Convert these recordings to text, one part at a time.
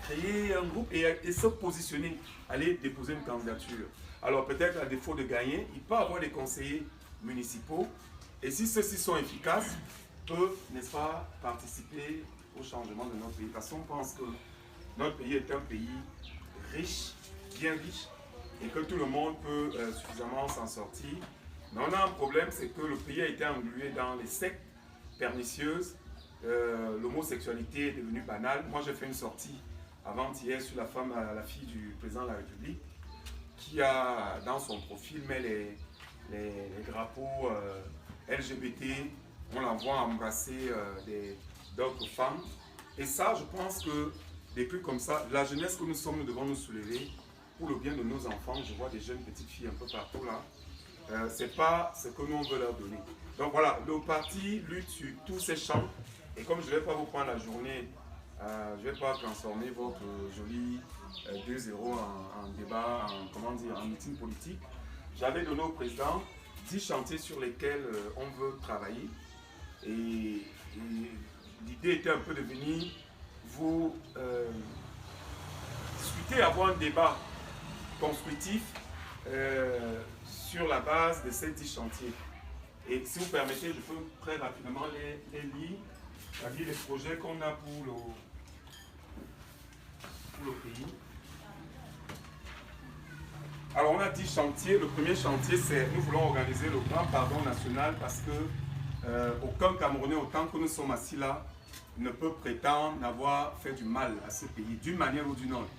créer un groupe et se positionner, aller déposer une candidature. Alors peut-être à défaut de gagner, il peut avoir des conseillers municipaux et si ceux-ci sont efficaces, peuvent, n'est-ce pas, participer au changement de notre pays. Parce qu'on pense que notre pays est un pays riche, bien riche, et que tout le monde peut suffisamment s'en sortir. Mais on a un problème, c'est que le pays a été englué dans les sectes pernicieuses. L'homosexualité est devenue banale. Moi, j'ai fait une sortie avant-hier sur la fille du président de la République, qui a dans son profil met les drapeaux LGBT. On la voit embrasser d'autres femmes. Et ça, je pense que des trucs comme ça, la jeunesse que nous sommes, nous devons nous soulever pour le bien de nos enfants. Je vois des jeunes petites filles un peu partout là. C'est pas ce que nous on veut leur donner. Donc voilà, le parti lutte sur tous ces champs. Et comme je ne vais pas vous prendre la journée, je ne vais pas transformer votre joli 2-0 en débat, en meeting politique. J'avais donné au président 10 chantiers sur lesquels on veut travailler. Et l'idée était un peu de venir vous discuter, avoir un débat constructif sur la base de ces 10 chantiers. Et si vous permettez, je peux très rapidement les lire, c'est-à-dire les projets qu'on a pour le pays. Alors on a 10 chantiers. Le premier chantier, c'est nous voulons organiser le grand pardon national parce que aucun Camerounais, autant que nous sommes assis là, ne peut prétendre n'avoir fait du mal à ce pays, d'une manière ou d'une autre,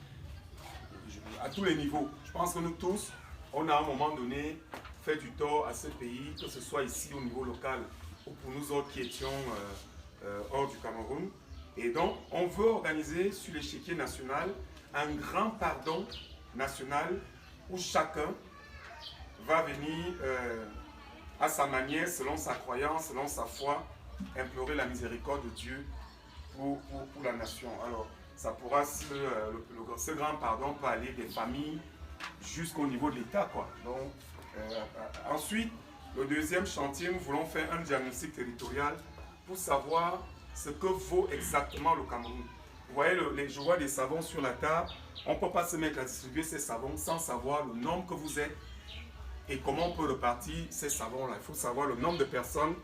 à tous les niveaux. Je pense que nous tous, on a à un moment donné fait du tort à ce pays, que ce soit ici au niveau local ou pour nous autres qui étions hors du Cameroun. Et donc, on veut organiser sur l'échiquier national un grand pardon national où chacun va venir à sa manière, selon sa croyance, selon sa foi, implorer la miséricorde de Dieu pour la nation. Alors, ça pourra, ce grand pardon peut aller des familles jusqu'au niveau de l'État, quoi. Donc, ensuite, le deuxième chantier, nous voulons faire un diagnostic territorial pour savoir ce que vaut exactement le Cameroun. Vous voyez, je vois des savons sur la table. On ne peut pas se mettre à distribuer ces savons sans savoir le nombre que vous êtes et comment on peut repartir ces savons-là. Il faut savoir le nombre de personnes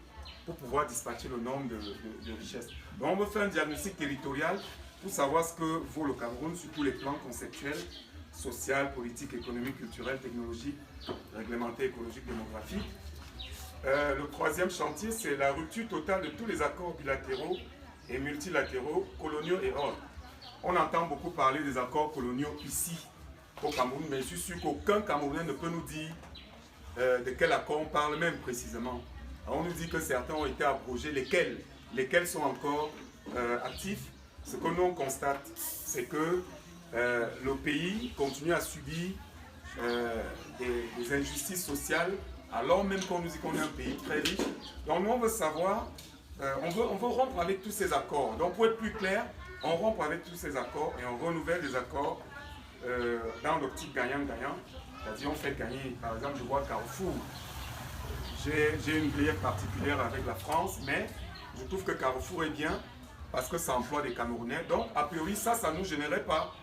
pour pouvoir dispatcher le nombre de richesses. Donc, on veut faire un diagnostic territorial pour savoir ce que vaut le Cameroun sur tous les plans conceptuels, social, politique, économique, culturel, technologique, réglementé, écologique, démographique. Le troisième chantier, c'est la rupture totale de tous les accords bilatéraux et multilatéraux, coloniaux et autres. On entend beaucoup parler des accords coloniaux ici, au Cameroun, mais je suis sûr qu'aucun Camerounais ne peut nous dire de quel accord on parle même précisément. Alors on nous dit que certains ont été abrogés, lesquels sont encore actifs. Ce que nous on constate, c'est que le pays continue à subir des injustices sociales, alors même qu'on nous dit qu'on est un pays très riche. Donc nous on veut savoir, on veut rompre avec tous ces accords. Donc pour être plus clair, on rompt avec tous ces accords et on renouvelle les accords dans l'optique gagnant-gagnant. C'est-à-dire on fait gagner, par exemple je vois Carrefour, j'ai une grief particulière avec la France, mais je trouve que Carrefour est bien parce que ça emploie des Camerounais. Donc a priori ça ne nous gênerait pas.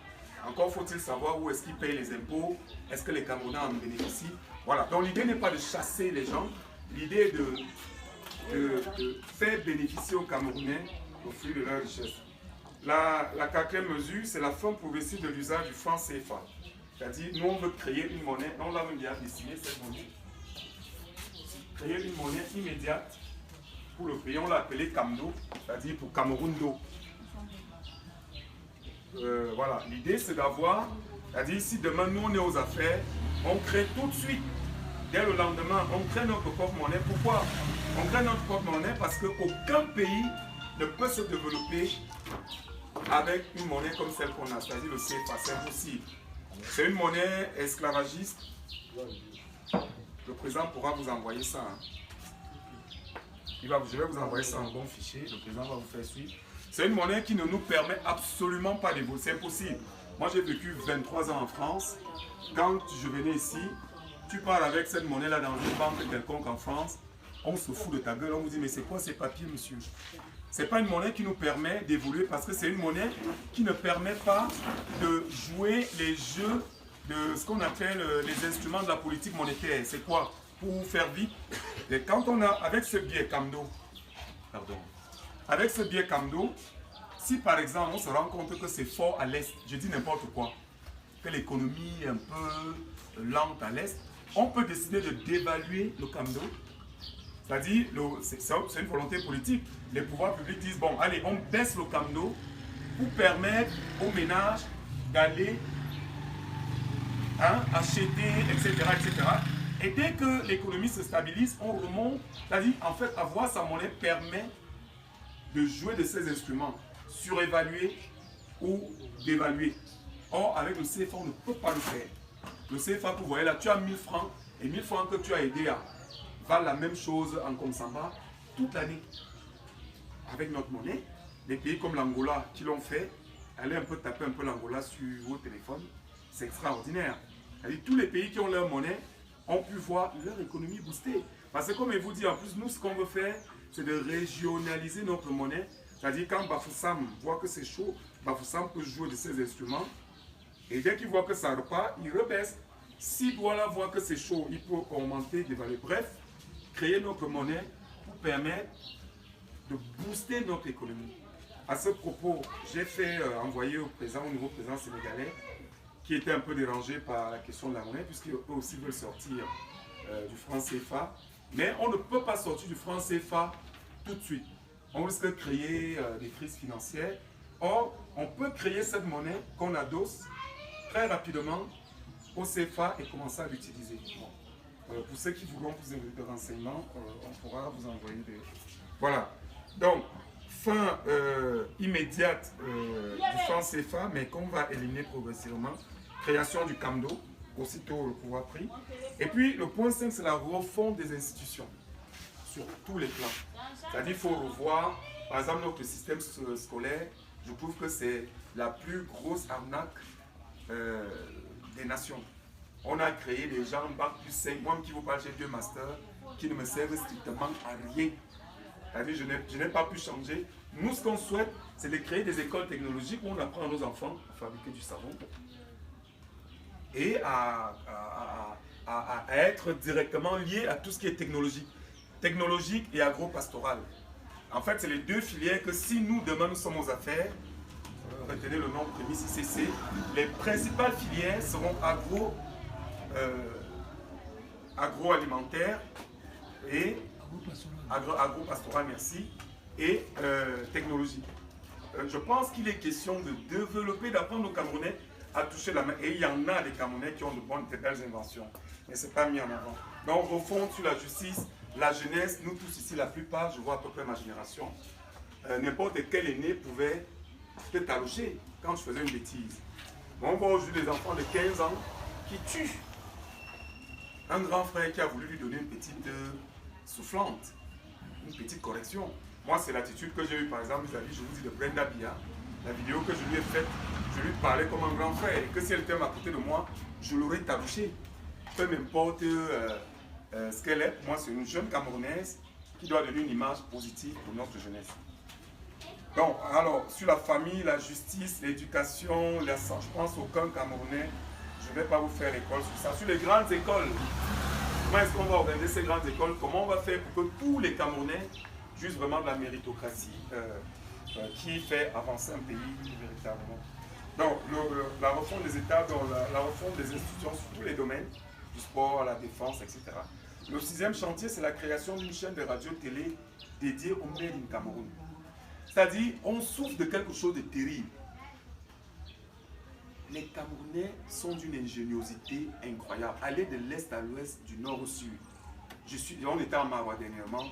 Encore faut-il savoir où est-ce qu'ils payent les impôts, est-ce que les Camerounais en bénéficient. Voilà, donc l'idée n'est pas de chasser les gens, l'idée est de faire bénéficier aux Camerounais au fruit de leur richesse. La quatrième mesure, c'est la fin progressive de l'usage du franc CFA. C'est-à-dire, nous on veut créer une monnaie, on l'a même déjà dessiné cette monnaie. Créer une monnaie immédiate pour le pays, on l'a appelé Camdo, c'est-à-dire pour Cameroun d'eau. Voilà, l'idée c'est d'avoir, c'est-à-dire si demain nous on est aux affaires, on crée tout de suite, dès le lendemain, on crée notre propre monnaie. Pourquoi? On crée notre propre monnaie parce qu'aucun pays ne peut se développer avec une monnaie comme celle qu'on a, c'est-à-dire le CFA, c'est impossible. C'est une monnaie esclavagiste. Le président pourra vous envoyer ça. Je vais vous envoyer ça en bon fichier, le président va vous faire suivre. C'est une monnaie qui ne nous permet absolument pas d'évoluer, c'est impossible. Moi j'ai vécu 23 ans en France. Quand je venais ici, tu parles avec cette monnaie-là dans une banque quelconque en France, on se fout de ta gueule, on vous dit mais c'est quoi ces papiers monsieur? Ce n'est pas une monnaie qui nous permet d'évoluer parce que c'est une monnaie qui ne permet pas de jouer les jeux de ce qu'on appelle les instruments de la politique monétaire. C'est quoi? Pour faire vite, et quand on a, avec ce biais Camdo, avec ce biais Camdo, si par exemple on se rend compte que c'est fort à l'Est, je dis n'importe quoi, que l'économie est un peu lente à l'Est, on peut décider de dévaluer le Camdo. C'est-à-dire, c'est une volonté politique. Les pouvoirs publics disent, bon, allez, on baisse le Camdo pour permettre aux ménages d'aller acheter, etc., etc. Et dès que l'économie se stabilise, on remonte. C'est-à-dire, en fait, avoir sa monnaie permet de jouer de ces instruments, surévaluer ou dévaluer. Or, avec le CFA, on ne peut pas le faire. Le CFA, vous voyez là, tu as 1000 francs, et 1000 francs que tu as aidé à valent la même chose en Consamba toute l'année. Avec notre monnaie, les pays comme l'Angola qui l'ont fait, allez un peu taper un peu l'Angola sur vos téléphones, c'est extraordinaire. C'est-à-dire, tous les pays qui ont leur monnaie ont pu voir leur économie booster. Parce que comme je vous dis, en plus, nous, ce qu'on veut faire, c'est de régionaliser notre monnaie. C'est-à-dire, quand Bafoussam voit que c'est chaud, Bafoussam peut jouer de ses instruments. Et dès qu'il voit que ça repart, il rebaisse. Si Douala voit que c'est chaud, il peut augmenter, dévaluer. Bref, créer notre monnaie pour permettre de booster notre économie. À ce propos, j'ai fait envoyer au nouveau président sénégalais, qui était un peu dérangé par la question de la monnaie, puisqu'eux aussi veulent sortir du franc CFA. Mais on ne peut pas sortir du franc CFA tout de suite. On risque de créer des crises financières. Or, on peut créer cette monnaie qu'on adosse très rapidement au CFA et commencer à l'utiliser. Bon. Pour ceux qui voudront plus de renseignements, on pourra vous envoyer des... Voilà. Donc, fin immédiate du franc CFA, mais qu'on va éliminer progressivement. Création du Camdo, aussitôt le pouvoir pris. Et puis, le point 5, c'est la refonte des institutions sur tous les plans. C'est-à-dire qu'il faut revoir, par exemple, notre système scolaire. Je trouve que c'est la plus grosse arnaque des nations. On a créé des gens, Bac plus 5, moi qui vous parle, j'ai 2 masters, qui ne me servent strictement à rien. C'est-à-dire je n'ai pas pu changer. Nous, ce qu'on souhaite, c'est de créer des écoles technologiques où on apprend à nos enfants à fabriquer du savon et à être directement liés à tout ce qui est technologique et agro-pastoral. En fait, c'est les 2 filières que si nous, demain, nous sommes aux affaires, retenez le nom de ICC, les principales filières seront agroalimentaire et agro-pastoral, merci, et technologie. Je pense qu'il est question de développer, d'apprendre aux Camerounais à toucher la main. Et il y en a des Camerounais qui ont de belles inventions, mais ce n'est pas mis en avant. Donc, refonte sur la justice, la jeunesse, nous tous ici, la plupart, je vois à peu près ma génération, n'importe quel aîné pouvait te talocher quand je faisais une bêtise. On voit aujourd'hui des enfants de 15 ans qui tuent un grand frère qui a voulu lui donner une petite soufflante, une petite correction. Moi, c'est l'attitude que j'ai eue, par exemple, vis-à-vis, je vous dis, de Brenda Bia. La vidéo que je lui ai faite, je lui parlais comme un grand frère. Et que si elle était à côté de moi, je l'aurais tabouché. Peu m'importe ce qu'elle est. Moi, c'est une jeune Camerounaise qui doit donner une image positive pour notre jeunesse. Donc, alors, sur la famille, la justice, l'éducation, je pense aucun Camerounais, je ne vais pas vous faire l'école sur ça. Sur les grandes écoles, comment est-ce qu'on va organiser ces grandes écoles? Comment on va faire pour que tous les Camerounais jouissent vraiment de la méritocratie qui fait avancer un pays véritablement? Donc, la refonte des États, la refonte des institutions sur tous les domaines, du sport à la défense, etc. Le 6e chantier, c'est la création d'une chaîne de radio-télé dédiée au Made in Cameroun. C'est-à-dire, on souffre de quelque chose de terrible. Les Camerounais sont d'une ingéniosité incroyable. Aller de l'est à l'ouest, du nord au sud. On était en Marois dernièrement,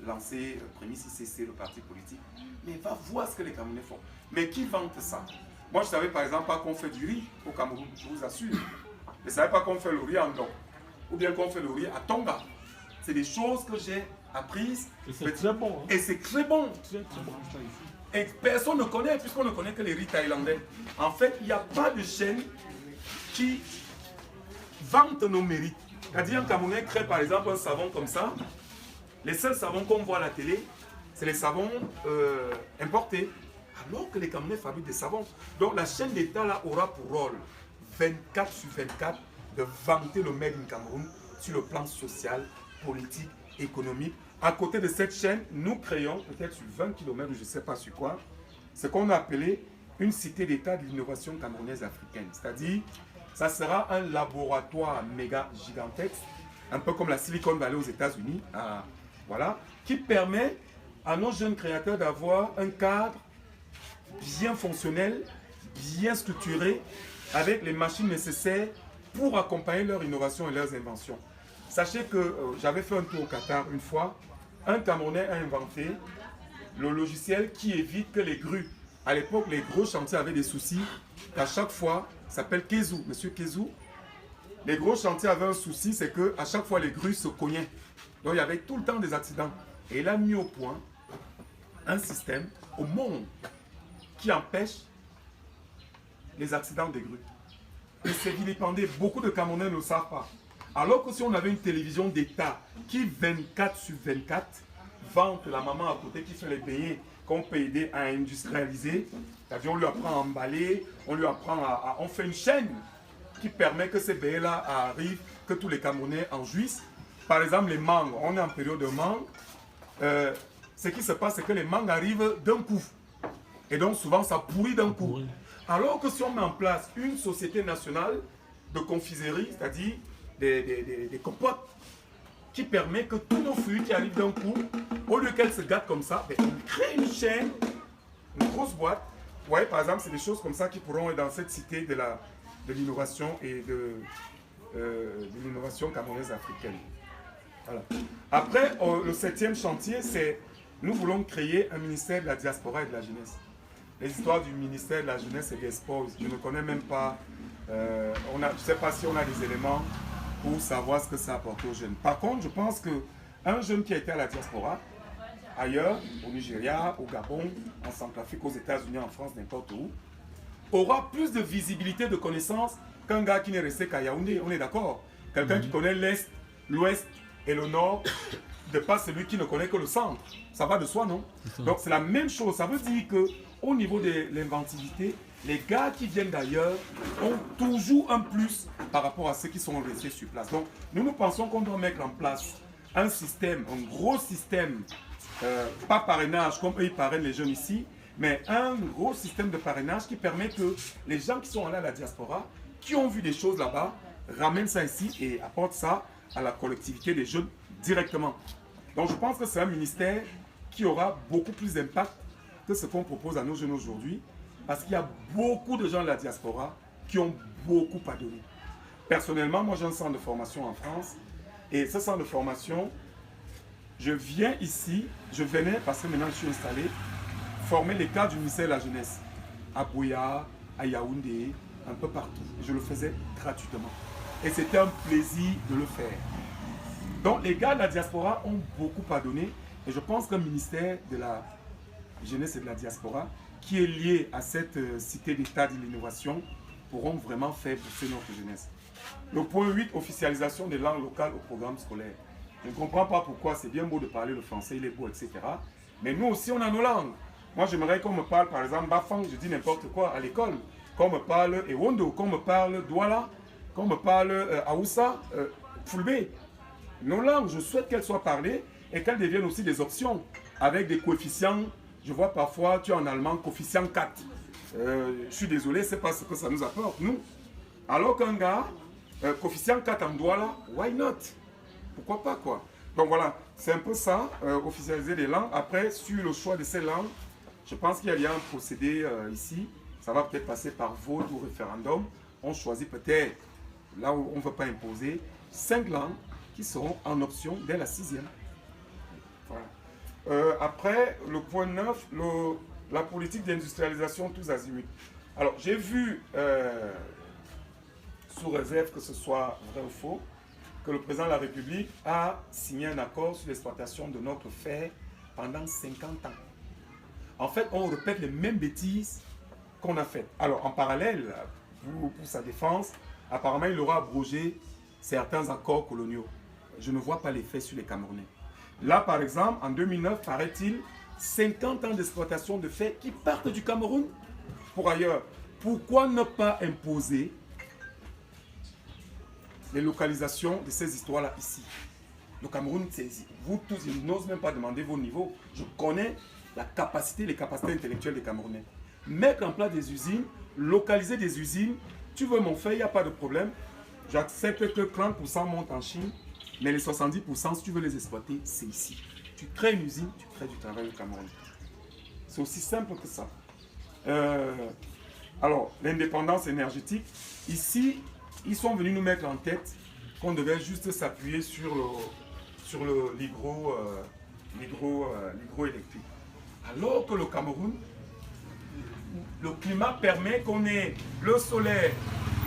lancé Prémisse ICC, le parti politique. Mais va voir ce que les Camerounais font. Mais qui vante ça? Moi, je ne savais par exemple pas qu'on fait du riz au Cameroun, je vous assure. Je ne savais pas qu'on fait le riz en Don. Ou bien qu'on fait le riz à Tonga. C'est des choses que j'ai apprises. Et c'est très bon. Hein. Et c'est très bon. Très bon. Et personne ne connaît, puisqu'on ne connaît que les riz thaïlandais. En fait, il n'y a pas de chaîne qui vante nos mérites. C'est-à-dire, un Camerounais crée par exemple un savon comme ça. Les seuls savons qu'on voit à la télé, c'est les savons importés. Alors que les Camerounais fabriquent des savons. Donc la chaîne d'État là aura pour rôle 24 sur 24 de vanter le Made in Cameroun sur le plan social, politique, économique. À côté de cette chaîne, nous créons, peut-être sur 20 km, je ne sais pas sur quoi, ce qu'on a appelé une cité d'État de l'innovation camerounaise africaine. C'est-à-dire, ça sera un laboratoire méga gigantesque, un peu comme la Silicon Valley aux États-Unis, voilà, qui permet à nos jeunes créateurs d'avoir un cadre bien fonctionnel, bien structuré, avec les machines nécessaires pour accompagner leur innovation et leurs inventions. Sachez que j'avais fait un tour au Qatar une fois. Un Camerounais a inventé le logiciel qui évite que les grues. À l'époque, les gros chantiers avaient des soucis. À chaque fois, ça s'appelle Kezou, monsieur Kezou. Les gros chantiers avaient un souci, c'est qu'à chaque fois, les grues se cognaient. Donc, il y avait tout le temps des accidents. Et il a mis au point un système au monde qui empêche les accidents des grues. Et c'est vilipendé. Beaucoup de Camerounais ne le savent pas. Alors que si on avait une télévision d'État qui 24 sur 24 vante la maman à côté qui fait les beignets qu'on peut aider à industrialiser, c'est-à-dire on lui apprend à emballer, on lui apprend on fait une chaîne qui permet que ces beignets-là arrivent, que tous les Camerounais en jouissent. Par exemple, les mangues, on est en période de mangue. Ce qui se passe, c'est que les mangues arrivent d'un coup. Et donc souvent, ça pourrit d'un coup. Alors que si on met en place une société nationale de confiserie, c'est-à-dire des compotes, qui permet que tous nos fruits qui arrivent d'un coup, au lieu qu'elles se gâtent comme ça, ben, on crée une chaîne, une grosse boîte. Vous voyez, par exemple, c'est des choses comme ça qui pourront être dans cette cité de l'innovation et de l'innovation camerounaise africaine. Voilà. Après, le 7e chantier, c'est nous voulons créer un ministère de la diaspora et de la jeunesse. Les histoires du ministère de la jeunesse et des sports, je ne connais même pas. Je ne sais pas si on a des éléments pour savoir ce que ça apporte aux jeunes. Par contre, je pense qu'un jeune qui a été à la diaspora, ailleurs, au Nigeria, au Gabon, en Centrafrique, aux États-Unis, en France, n'importe où, aura plus de visibilité, de connaissances qu'un gars qui n'est resté qu'à Yaoundé. On est d'accord? Quelqu'un qui connaît l'Est, l'Ouest et le Nord, de pas celui qui ne connaît que le centre. Ça va de soi, non? Donc c'est la même chose. Ça veut dire qu'au niveau de l'inventivité, les gars qui viennent d'ailleurs ont toujours un plus par rapport à ceux qui sont restés sur place. Donc nous pensons qu'on doit mettre en place un système, un gros système, pas parrainage comme eux ils parrainent les jeunes ici, mais un gros système de parrainage qui permet que les gens qui sont allés à la diaspora, qui ont vu des choses là-bas, ramènent ça ici et apportent ça à la collectivité des jeunes directement. Donc je pense que c'est un ministère qui aura beaucoup plus d'impact que ce qu'on propose à nos jeunes aujourd'hui, parce qu'il y a beaucoup de gens de la diaspora qui ont beaucoup à donner. Personnellement, moi j'ai un centre de formation en France, et ce centre de formation, je viens ici, je venais, parce que maintenant je suis installé, former les cadres du ministère de la Jeunesse, à Buea, à Yaoundé, un peu partout. Je le faisais gratuitement. Et c'était un plaisir de le faire. Donc les gars de la diaspora ont beaucoup à donner, et je pense qu'un ministère de la Jeunesse et de la diaspora, qui est lié à cette cité d'État de l'innovation, pourront vraiment faire pousser notre jeunesse. Le point 8, officialisation des langues locales au programme scolaire. Je ne comprends pas pourquoi, c'est bien beau de parler le français, il est beau, etc. Mais nous aussi, on a nos langues. Moi, j'aimerais qu'on me parle, par exemple, Bafang, je dis n'importe quoi à l'école. Qu'on me parle Ewondo, qu'on me parle Douala, qu'on me parle Aoussa, Fulbe. Nos langues, je souhaite qu'elles soient parlées et qu'elles deviennent aussi des options avec des coefficients. Je vois parfois, tu es en allemand, coefficient 4. Je suis désolé, c'est pas ce que ça nous apporte, nous. Alors qu'un gars, coefficient 4 en Douala, why not? Pourquoi pas, quoi? Donc voilà, c'est un peu ça, officialiser les langues. Après, sur le choix de ces langues, je pense qu'il y a un procédé ici. Ça va peut-être passer par vote ou référendum. On choisit peut-être, là où on ne veut pas imposer, 5 langues qui seront en option dès la 6e. Voilà. Après, le point 9, la politique d'industrialisation tous azimuts. Alors, j'ai vu, sous réserve que ce soit vrai ou faux, que le président de la République a signé un accord sur l'exploitation de notre fer pendant 50 ans. En fait, on répète les mêmes bêtises qu'on a faites. Alors, en parallèle, pour sa défense, apparemment, il aura abrogé certains accords coloniaux. Je ne vois pas l'effet sur les Camerounais. Là, par exemple, en 2009, paraît-il, 50 ans d'exploitation de fer qui partent du Cameroun pour ailleurs. Pourquoi ne pas imposer les localisations de ces histoires-là ici? Le Cameroun, vous tous, je n'ose même pas demander vos niveaux. Je connais la capacité, les capacités intellectuelles des Camerounais. Mettre en place des usines, localiser des usines, tu veux mon fait, il n'y a pas de problème. J'accepte que 30% montent en Chine, mais les 70%, si tu veux les exploiter, c'est ici. Tu crées une usine, tu crées du travail au Cameroun. C'est aussi simple que ça. Alors, l'indépendance énergétique, ici, ils sont venus nous mettre en tête qu'on devait juste s'appuyer sur l'hydroélectrique. Alors que le Cameroun, le climat permet qu'on ait le solaire.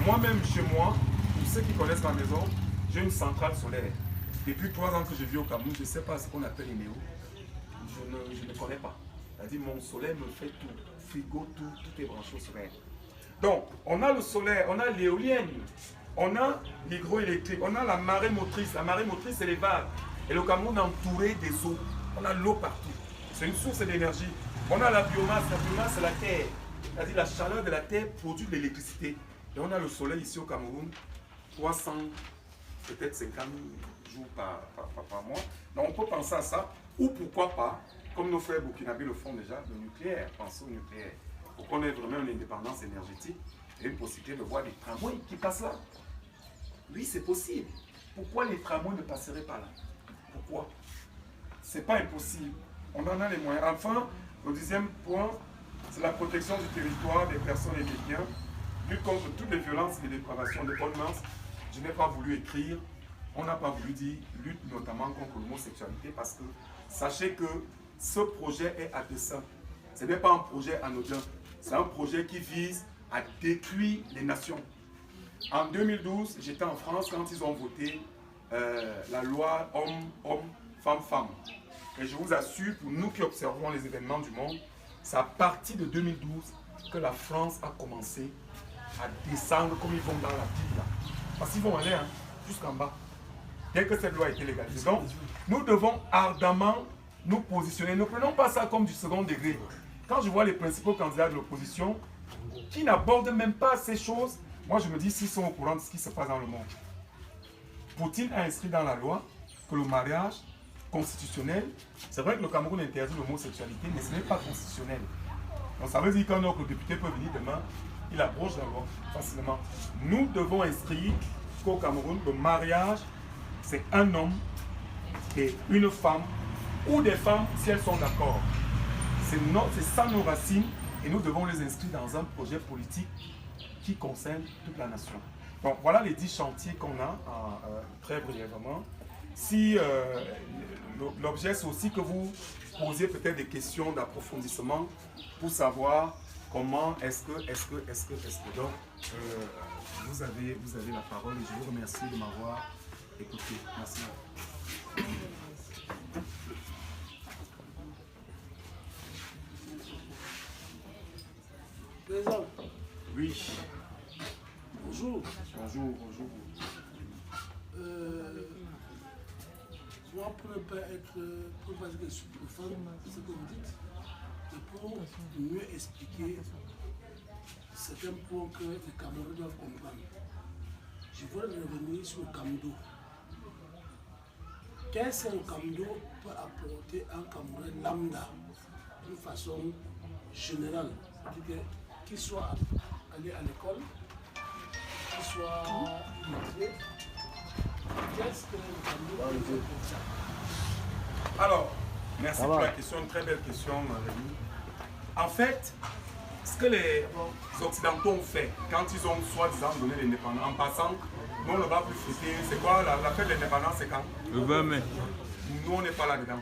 Moi-même, chez moi, pour ceux qui connaissent ma maison, j'ai une centrale solaire. Depuis 3 ans que je vis au Cameroun, je ne sais pas ce qu'on appelle les néo. Je ne connais pas. C'est-à-dire mon solaire me fait tout. Frigo, tout est branché au solaire. Donc, on a le solaire, on a l'éolienne, on a l'hydroélectrique, on a la marée motrice. La marée motrice, c'est les vagues. Et le Cameroun est entouré des eaux. On a l'eau partout. C'est une source d'énergie. On a la biomasse. La biomasse, c'est la terre. C'est-à-dire la chaleur de la terre produit de l'électricité. Et on a le soleil ici au Cameroun, 300, peut-être 50 jours par mois. Donc on peut penser à ça. Ou pourquoi pas, comme nos frères burkinabés le font déjà, le nucléaire, penser au nucléaire. Pour qu'on ait vraiment une indépendance énergétique et une possibilité de voir des tramways qui passent là. Oui, c'est possible. Pourquoi les tramways ne passeraient pas là? Pourquoi? C'est pas impossible. On en a les moyens. Enfin, le 10e point, c'est la protection du territoire, des personnes et des biens, lutte contre toutes les violences et les dépravations de bonnes mœurs. Je n'ai pas voulu écrire, on n'a pas voulu dire lutte notamment contre l'homosexualité parce que sachez que ce projet est à dessein. Ce n'est pas un projet anodin, c'est un projet qui vise à détruire les nations. En 2012, j'étais en France quand ils ont voté la loi homme-homme, femme-femme. Et je vous assure, pour nous qui observons les événements du monde, c'est à partir de 2012 que la France a commencé à descendre comme ils vont dans la pile là. Parce qu'ils vont aller jusqu'en bas. Dès que cette loi a été légalisée. Donc, nous devons ardemment nous positionner. Ne prenons pas ça comme du second degré. Quand je vois les principaux candidats de l'opposition qui n'abordent même pas ces choses, moi je me dis s'ils sont au courant de ce qui se passe dans le monde. Poutine a inscrit dans la loi que le mariage constitutionnel, c'est vrai que le Cameroun interdit l'homosexualité, mais ce n'est pas constitutionnel. Donc ça veut dire qu'un autre député peut venir demain, il abroge la loi facilement. Nous devons inscrire qu'au Cameroun, le mariage, c'est un homme et une femme, ou des femmes si elles sont d'accord. C'est ça nos racines et nous devons les inscrire dans un projet politique qui concerne toute la nation. Donc voilà les 10 chantiers qu'on a très brièvement. Si l'objet c'est aussi que vous posiez peut-être des questions d'approfondissement pour savoir comment est-ce que donc vous avez la parole et je vous remercie de m'avoir écouté. Merci. Président. Oui. Bonjour. Bonjour. Moi, pour ne pas être, pour pas être superfan de ce que vous dites, et pour mieux expliquer certains points que les Camerounais doivent comprendre, je voudrais revenir sur le Camdo. Qu'est-ce qu'un Camdo peut apporter à un Camerounais lambda d'une façon générale? C'est-à-dire qu'il soit allé à l'école, qu'il soit illettré. Qu'est-ce que le Camdo peut pour ça? Alors, merci pour la question, une très belle question, Rémi. En fait, ce que les Occidentaux ont fait quand ils ont soi-disant donné l'indépendance, en passant, nous on ne va plus fêter. C'est quoi la fête de l'indépendance? C'est quand? Le 20 mai. Nous, on n'est pas là-dedans.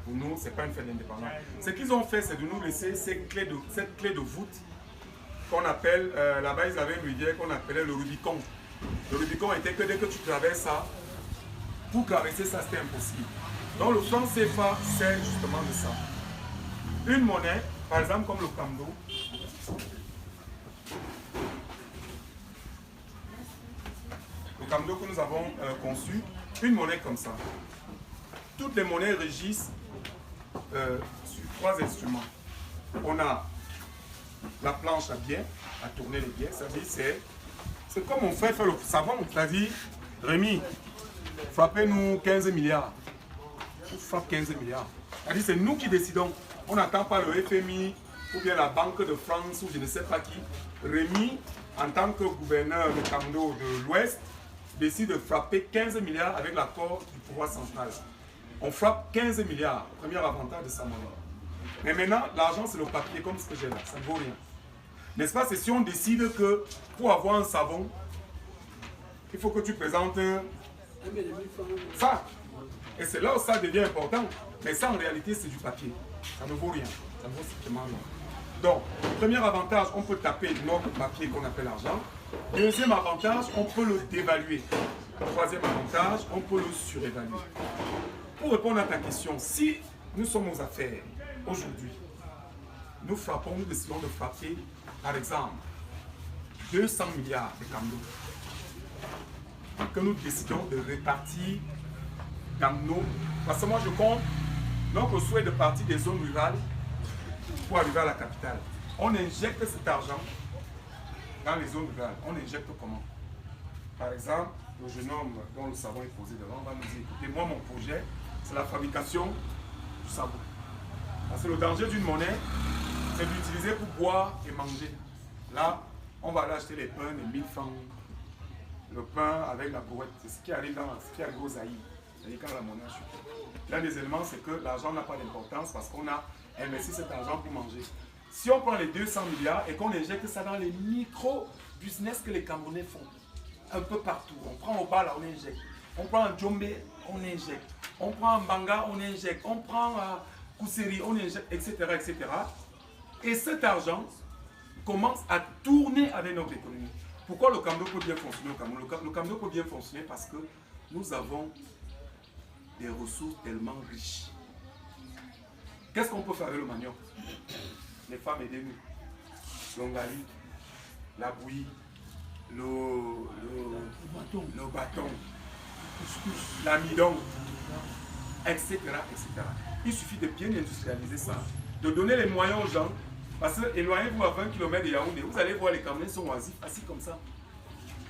Pour nous, ce n'est pas une fête d'indépendance. Ce qu'ils ont fait, c'est de nous laisser cette clé de voûte qu'on appelle, là-bas ils avaient une rivière qu'on appelait le Rubicon. Le Rubicon était que dès que tu traverses ça, pour traverser ça, c'était impossible. Donc le franc CFA, c'est justement de ça. Une monnaie, par exemple comme le Camdo, que nous avons conçu, une monnaie comme ça. Toutes les monnaies régissent trois instruments. On a la planche à biais, à tourner les biais, c'est-à-dire c'est comme on fait le savon, c'est-à-dire, Rémi, frappez-nous 15 milliards. On frappe 15 milliards. C'est-à-dire c'est nous qui décidons. On n'attend pas le FMI ou bien la Banque de France ou je ne sais pas qui. Rémi, en tant que gouverneur de Kamdo de l'Ouest, décide de frapper 15 milliards avec l'accord du pouvoir central. On frappe 15 milliards, premier avantage de sa monnaie. Mais maintenant, l'argent c'est le papier comme ce que j'ai là, ça ne vaut rien. N'est-ce pas? C'est si on décide que pour avoir un savon, il faut que tu présentes ça. Et c'est là où ça devient important. Mais ça en réalité c'est du papier. Ça ne vaut rien. Ça ne vaut strictement rien. Donc, premier avantage, on peut taper notre papier qu'on appelle argent. Deuxième avantage, on peut le dévaluer. Troisième avantage, on peut le surévaluer. Pour répondre à ta question, si nous sommes aux affaires aujourd'hui, nous décidons de frapper, par exemple, 200 milliards de Kamdo que nous décidons de répartir dans nos... Parce que moi je compte notre souhait de partir des zones rurales pour arriver à la capitale. On injecte cet argent dans les zones rurales. On injecte comment? Par exemple, le jeune homme dont le savon est posé devant va nous dire, écoutez, moi mon projet, c'est la fabrication du savon. Parce que le danger d'une monnaie, c'est d'utiliser pour boire et manger. Là, on va aller acheter les pains de 1000 francs. Le pain avec la brouette, c'est ce qui arrive aux Zaïre. C'est-à-dire quand la monnaie a chuté. L'un des éléments, c'est que l'argent n'a pas d'importance parce qu'on a investi cet argent pour manger. Si on prend les 200 milliards et qu'on injecte ça dans les micro-business que les Camerounais font, un peu partout, on prend au Bala, on injecte. On prend en Djombe, on injecte. On prend en Banga, on injecte. On prend à Kousseri, on injecte, etc., etc. Et cet argent commence à tourner avec notre économie. Pourquoi le Kamdo peut bien fonctionner au Cameroun? Le Kamdo peut bien fonctionner parce que nous avons des ressources tellement riches. Qu'est-ce qu'on peut faire avec le manioc? Les femmes, aidez-nous. L'ongali, la bouillie, le bâton, l'amidon, etc., etc. Il suffit de bien industrialiser ça, de donner les moyens aux gens. Parce que éloignez-vous à 20 km de Yaoundé, vous allez voir les Camerounais sont oisifs, assis comme ça.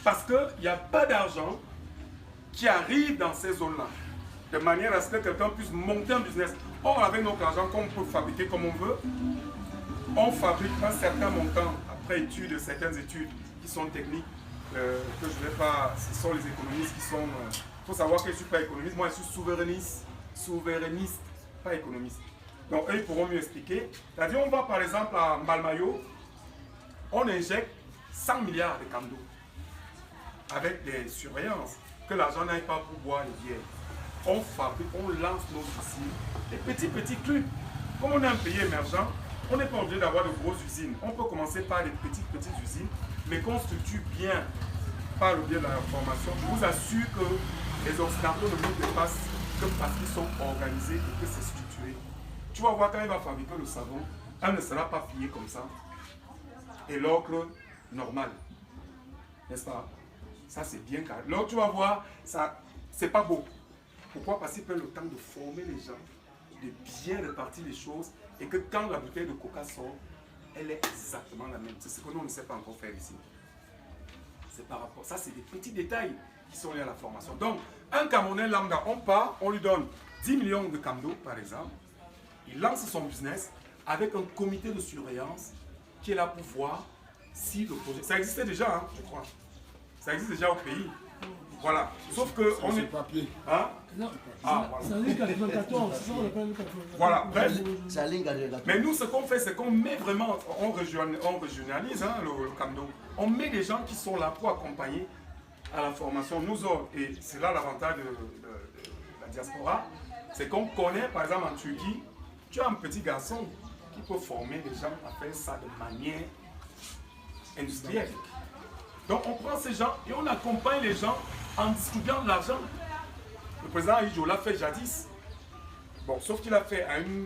Parce qu'il n'y a pas d'argent qui arrive dans ces zones-là, de manière à ce que quelqu'un puisse monter un business. Or, avec notre argent qu'on peut fabriquer comme on veut, on fabrique un certain montant, après études, certaines études qui sont techniques, que je ne vais pas, ce sont les économistes qui sont... Il faut savoir que je ne suis pas économiste, moi je suis souverainiste, pas économiste. Donc eux, ils pourront mieux expliquer. C'est-à-dire, on va par exemple à Mbalmayo, on injecte 100 milliards de Kamdo avec des surveillances, que l'argent n'aille pas pour boire les bières. On fabrique, on lance nos usines, des petits clubs. Comme on est un pays émergent, on n'est pas obligé d'avoir de grosses usines. On peut commencer par des petites usines, mais qu'on structure bien par le biais de la formation. Je vous assure que les Occidentaux ne nous dépassent que parce qu'ils sont organisés et que c'est structuré. Tu vas voir quand il va fabriquer le savon, elle ne sera pas pliée comme ça. Et l'ocre, normal. N'est-ce pas? Ça, c'est bien carré. L'autre, tu vas voir, ça, c'est pas beau. Pourquoi? Parce qu'il prend le temps de former les gens, de bien répartir les choses, et que quand la bouteille de coca sort, elle est exactement la même. C'est ce que nous ne sait pas encore faire ici. C'est par rapport. Ça, c'est des petits détails qui sont liés à la formation. Donc, un Camerounais lambda, on part, on lui donne 10 millions de Kamdo, par exemple. Il lance son business avec un comité de surveillance qui est là pour voir si le projet... Ça existait déjà, hein, je crois. Ça existe déjà au pays. Voilà. Sauf que... Ça, on est... papier. Hein? Non. Ah, voilà. C'est en ligne 94, c'est ça qu'on appelle le 94. Voilà. Bref. C'est la ligne 94. Mais nous, ce qu'on fait, c'est qu'on met vraiment... On régionalise hein, le Kamdo. On met des gens qui sont là pour accompagner à la formation. Nous autres, et c'est là l'avantage de la diaspora, c'est qu'on connaît, par exemple en Turquie, tu as un petit garçon qui peut former les gens à faire ça de manière industrielle. Donc on prend ces gens et on accompagne les gens en distribuant de l'argent. Le président Ijo l'a fait jadis. Bon, sauf qu'il a fait à une